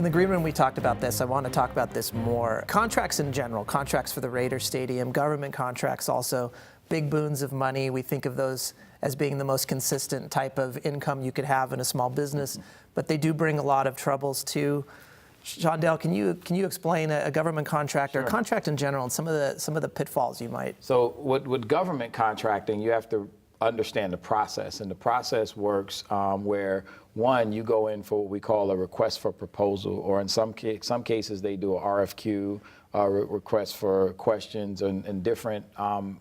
In the green room, we talked about this. I want to talk about this more. Contracts in general, contracts for the Raiders Stadium, government contracts also, big boons of money. We think of those as being the most consistent type of income you could have in a small business, but they do bring a lot of troubles too. Shondell, can you explain a government contract or a contract in general and some of the pitfalls you might? So with government contracting, you have to understand the process, and the process works where one, you go in for what we call a request for proposal, or in some cases they do a RFQ, request for questions, and different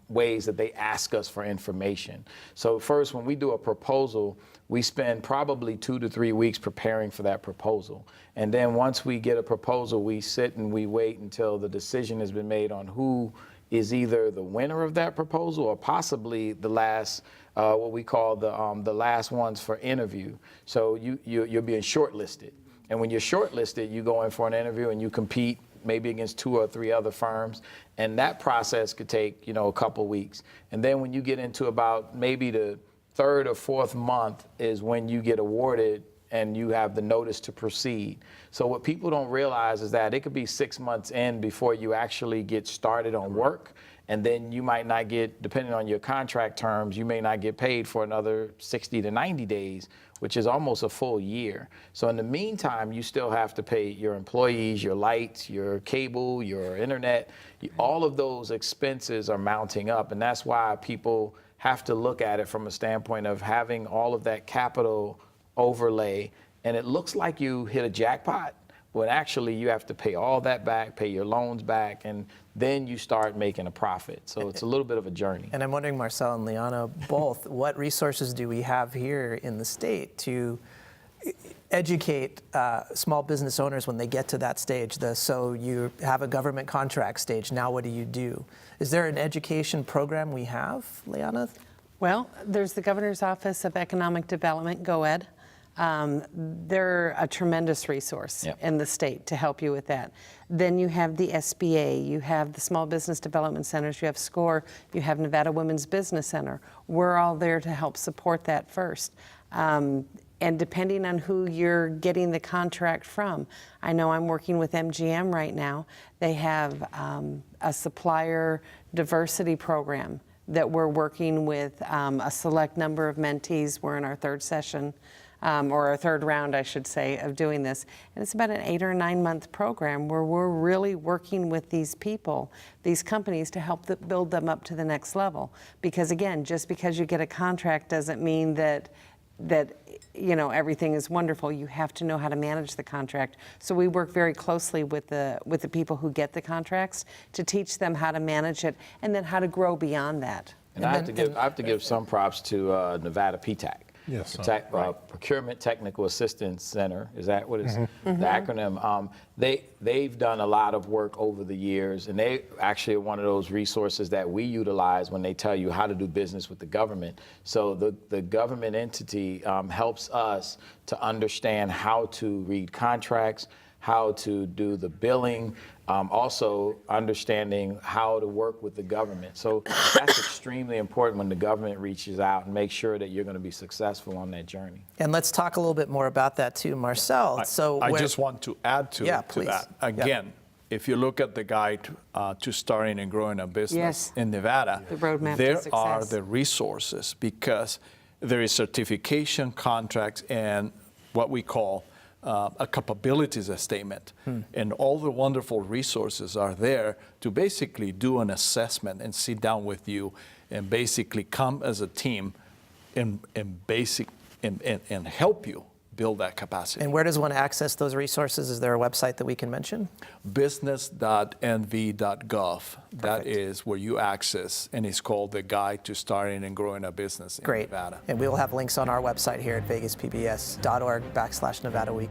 ways that they ask us for information. So first, when we do a proposal, we spend probably 2 to 3 weeks preparing for that proposal. And then once we get a proposal, we sit and we wait until the decision has been made on who is either the winner of that proposal or possibly the last, what we call the last ones for interview. So you're being shortlisted. And when you're shortlisted, you go in for an interview and you compete maybe against 2 or 3 other firms. And that process could take, a couple weeks. And then when you get into about maybe the 3rd or 4th month is when you get awarded and you have the notice to proceed. So what people don't realize is that it could be 6 months in before you actually get started on work. And then you might not get, depending on your contract terms, you may not get paid for another 60 to 90 days, which is almost a full year. So in the meantime, you still have to pay your employees, your lights, your cable, your internet. All of those expenses are mounting up. And that's why people have to look at it from a standpoint of having all of that capital overlay, and it looks like you hit a jackpot, when actually you have to pay all that back, pay your loans back, and then you start making a profit. So it's a little bit of a journey. And I'm wondering, Marcel and Liana, both, what resources do we have here in the state to educate small business owners when they get to that stage? So you have a government contract stage, now what do you do? Is there an education program we have, Liana? Well, there's the Governor's Office of Economic Development, GOED. They're a tremendous resource in the state to help you with that. Then you have the SBA, you have the Small Business Development Centers, you have SCORE, you have Nevada Women's Business Center. We're all there to help support that first. And depending on who you're getting the contract from, I know I'm working with MGM right now. They have a supplier diversity program that we're working with a select number of mentees. We're in our 3rd session, or our 3rd round, I should say, of doing this. And it's about an 8 or 9 month program where we're really working with these people, these companies, to help build them up to the next level. Because again, just because you get a contract doesn't mean that everything is wonderful. You have to know how to manage the contract. So we work very closely with the people who get the contracts to teach them how to manage it and then how to grow beyond that. And I have to give some props to Nevada PTAC. Yes. Procurement Technical Assistance Center, is that what it's the acronym? They've done a lot of work over the years, and they actually are one of those resources that we utilize when they tell you how to do business with the government. So the government entity helps us to understand how to read contracts, how to do the billing, also understanding how to work with the government. So that's extremely important when the government reaches out and makes sure that you're going to be successful on that journey. And let's talk a little bit more about that too, Marcel. I just want to add to that. Again, if you look at the guide to starting and growing a business in Nevada, the roadmap there to success. are the resources, because there is certification, contracts, and what we call a capabilities statement. And all the wonderful resources are there to basically do an assessment and sit down with you and basically come as a team and help you build that capacity. And where does one access those resources? Is there a website that we can mention? business.nv.gov. That is where you access, and it's called the Guide to Starting and Growing a Business in Nevada. And we will have links on our website here at vegaspbs.org/Nevada Week.